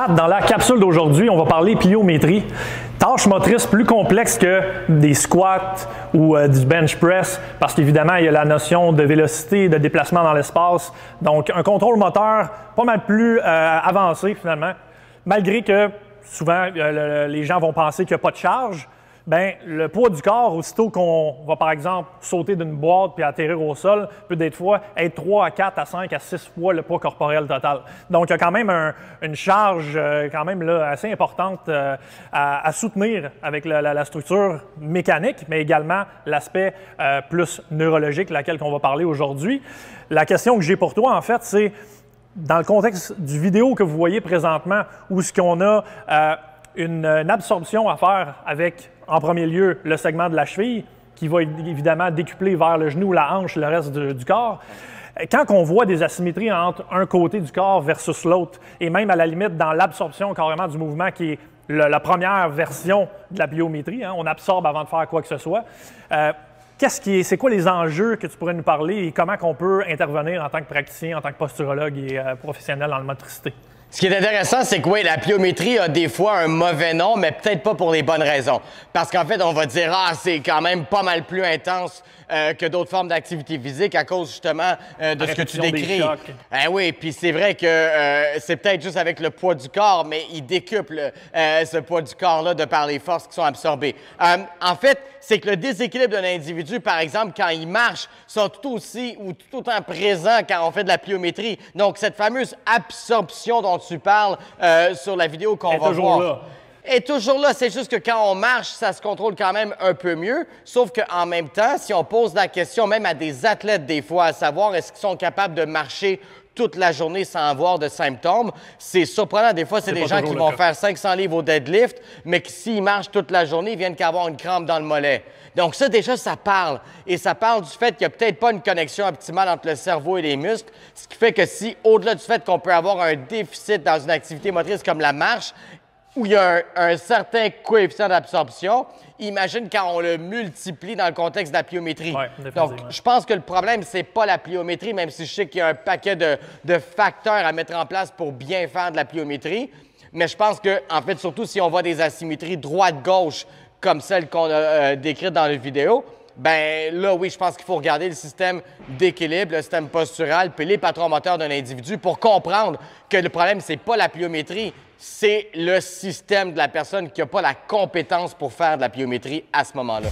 Matt, dans la capsule d'aujourd'hui, on va parler pliométrie. Tâche motrice plus complexe que des squats ou du bench press, parce qu'évidemment, il y a la notion de vélocité, de déplacement dans l'espace. Donc, un contrôle moteur pas mal plus avancé finalement, malgré que souvent, les gens vont penser qu'il n'y a pas de charge. Bien, le poids du corps, aussitôt qu'on va, par exemple, sauter d'une boîte puis atterrir au sol, peut des fois être 3 à 4 à 5 à 6 fois le poids corporel total. Donc, il y a quand même une charge quand même là, assez importante à soutenir avec la structure mécanique, mais également l'aspect plus neurologique, laquelle on va parler aujourd'hui. La question que j'ai pour toi, en fait, c'est dans le contexte du vidéo que vous voyez présentement, où ce qu'on a une absorption à faire avec, en premier lieu, le segment de la cheville, qui va évidemment décupler vers le genou, la hanche, le reste du corps. Quand on voit des asymétries entre un côté du corps versus l'autre, et même à la limite dans l'absorption carrément du mouvement qui est la première version de la pliométrie, hein, on absorbe avant de faire quoi que ce soit. C'est quoi les enjeux que tu pourrais nous parler et comment on peut intervenir en tant que praticien, en tant que posturologue et professionnel dans la motricité? Ce qui est intéressant, c'est que oui, la pliométrie a des fois un mauvais nom, mais peut-être pas pour les bonnes raisons. Parce qu'en fait, on va dire, c'est quand même pas mal plus intense que d'autres formes d'activité physique à cause justement de ce que tu décris. Oui, puis c'est vrai que c'est peut-être juste avec le poids du corps, mais il décuple ce poids du corps-là de par les forces qui sont absorbées. En fait, c'est que le déséquilibre d'un individu, par exemple, quand il marche, sont tout aussi ou tout autant présents quand on fait de la pliométrie. Donc, cette fameuse absorption dont tu parles sur la vidéo qu'on va voir. Là. Est toujours là. C'est juste que quand on marche, ça se contrôle quand même un peu mieux. Sauf qu'en même temps, si on pose la question même à des athlètes des fois, à savoir est-ce qu'ils sont capables de marcher toute la journée sans avoir de symptômes, c'est surprenant. Des fois, c'est des gens qui vont faire 500 livres au deadlift, mais qui, s'ils marchent toute la journée, ils viennent qu'avoir une crampe dans le mollet. Donc ça, déjà, ça parle. Et ça parle du fait qu'il n'y a peut-être pas une connexion optimale entre le cerveau et les muscles, ce qui fait que si, au-delà du fait qu'on peut avoir un déficit dans une activité motrice comme la marche, où il y a un certain coefficient d'absorption, imagine quand on le multiplie dans le contexte de la pliométrie. Ouais, donc, je pense que le problème, c'est pas la pliométrie, même si je sais qu'il y a un paquet de facteurs à mettre en place pour bien faire de la pliométrie. Mais je pense que, en fait, surtout si on voit des asymétries droite-gauche, comme celle qu'on a décrite dans la vidéo, ben là, oui, je pense qu'il faut regarder le système d'équilibre, le système postural, puis les patrons moteurs d'un individu pour comprendre que le problème, c'est pas la pliométrie, c'est le système de la personne qui n'a pas la compétence pour faire de la pliométrie à ce moment-là.